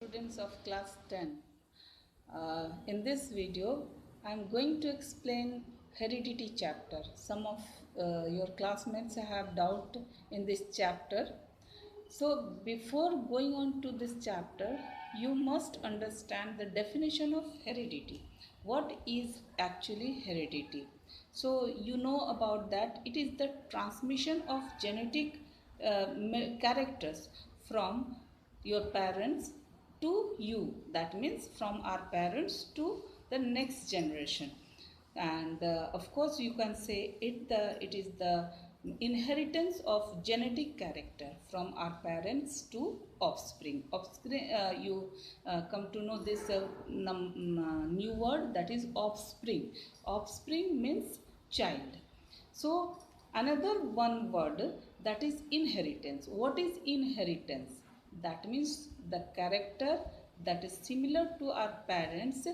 Students of class 10. In this video, I am going to explain heredity chapter. Some of your classmates have doubt in this chapter. So before going on to this chapter, you must understand the definition of heredity. What is actually heredity? So you know about that. It is the transmission of genetic characters from your parents to you. That means from our parents to the next generation. And of course you can say it is the inheritance of genetic character from our parents to offspring. You come to know this new word, that is offspring. Offspring means child. So another one word, that is inheritance. What is inheritance? That means the character that is similar to our parents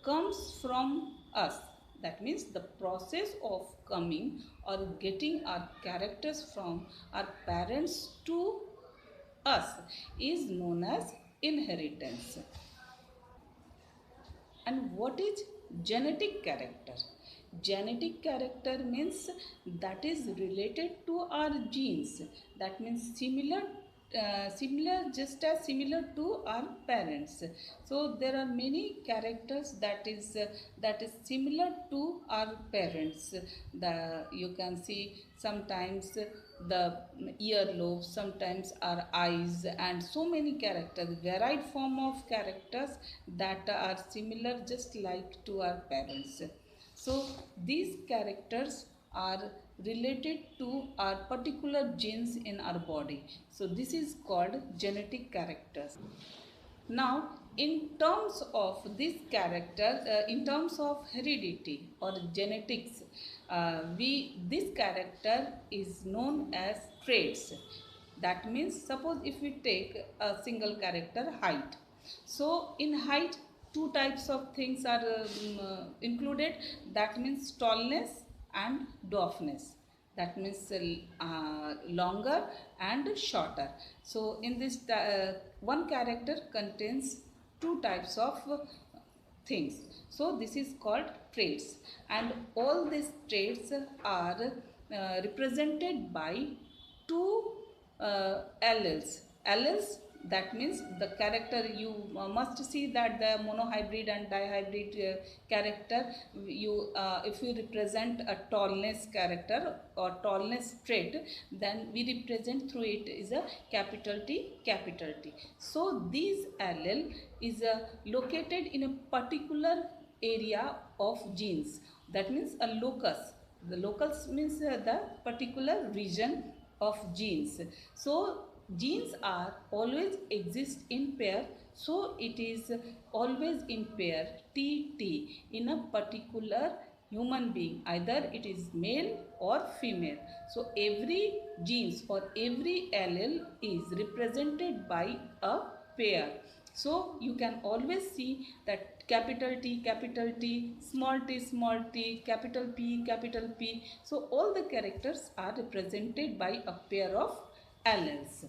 comes from us. That means the process of coming or getting our characters from our parents to us is known as inheritance. And what is genetic character? Genetic character means that is related to our genes. That means similar to our parents. So there are many characters that is similar to our parents. You can see sometimes the earlobe, sometimes our eyes, and so many characters, varied form of characters that are similar just like to our parents. So these characters are related to our particular genes in our body. So this is called genetic characters. Now, in terms of this character, in terms of heredity or genetics, this character is known as traits. That means, suppose if we take a single character, height. So in height, two types of things are included. That means tallness and dwarfness. That means longer and shorter. So in this one character contains two types of things. So this is called traits, and all these traits are represented by two alleles. Alleles, that means the character, you must see that the monohybrid and dihybrid character, if you represent a tallness character or tallness trait, then we represent through it is a capital T, capital T. So this allele is located in a particular area of genes. That means a locus. The locus means the particular region of genes. So genes are always exist in pair, so it is always in pair TT in a particular human being, either it is male or female. So every genes or every allele is represented by a pair. So you can always see that capital T, small t, capital P. So all the characters are represented by a pair of alleles.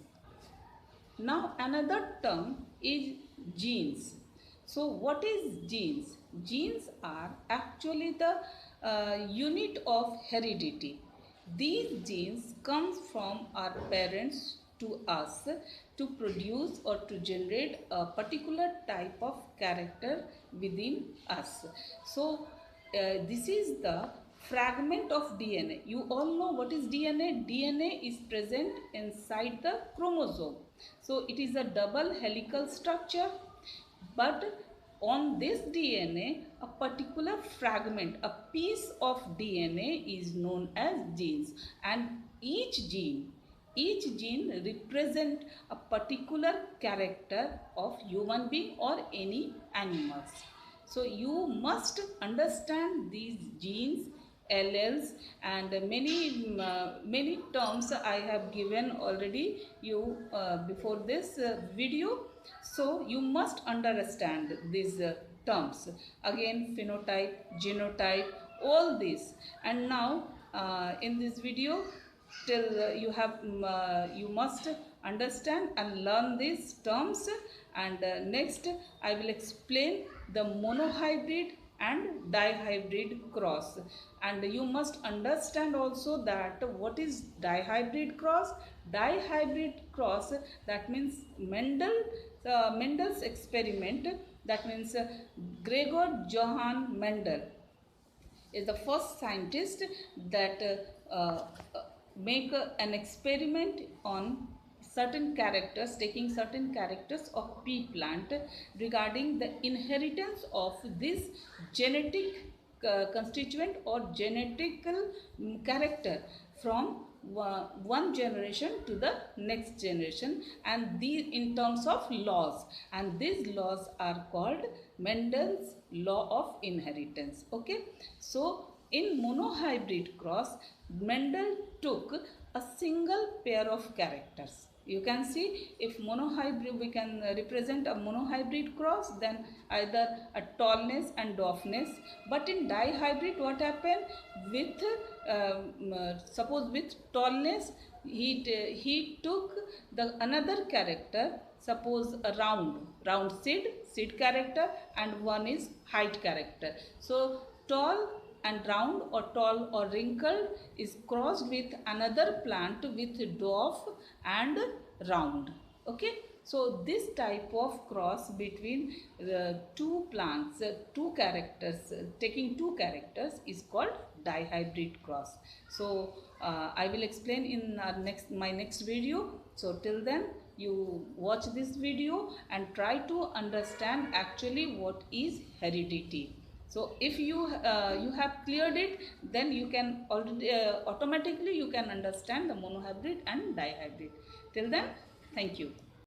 Now another term is genes. So what is genes? Genes are actually the unit of heredity. These genes come from our parents to us to produce or to generate a particular type of character within us. So this is the fragment of DNA. You all know what is DNA. DNA is present inside the chromosome. So it is a double helical structure, but on this DNA, a particular fragment, a piece of DNA is known as genes, and each gene represent a particular character of human being or any animals. So you must understand these genes, alleles, and many terms I have given already you before this video. So you must understand these terms. Again, phenotype, genotype, all this. And now in this video, till you must understand and learn these terms, and next I will explain the monohybrid and dihybrid cross. And you must understand also that what is dihybrid cross. Dihybrid cross, that means Mendel's experiment, that means Gregor Johann Mendel is the first scientist that make an experiment on certain characters, taking certain characters of pea plant regarding the inheritance of this genetic constituent or genetical character from one generation to the next generation, and these in terms of laws, and these laws are called Mendel's law of inheritance. Okay, so in monohybrid cross, Mendel took a single pair of characters. You can see, if monohybrid, we can represent a monohybrid cross, then either a tallness and dwarfness. But in dihybrid, what happened with suppose with tallness, he took the another character, suppose a round seed character, and one is height character. So tall and round or tall or wrinkled is crossed with another plant with dwarf and round. Okay, so this type of cross between two plants, two characters, taking two characters is called dihybrid cross. So I will explain in my next video. So till then, you watch this video and try to understand actually what is heredity. So if you have cleared it, then you can already automatically you can understand the monohybrid and dihybrid. Till then, thank you.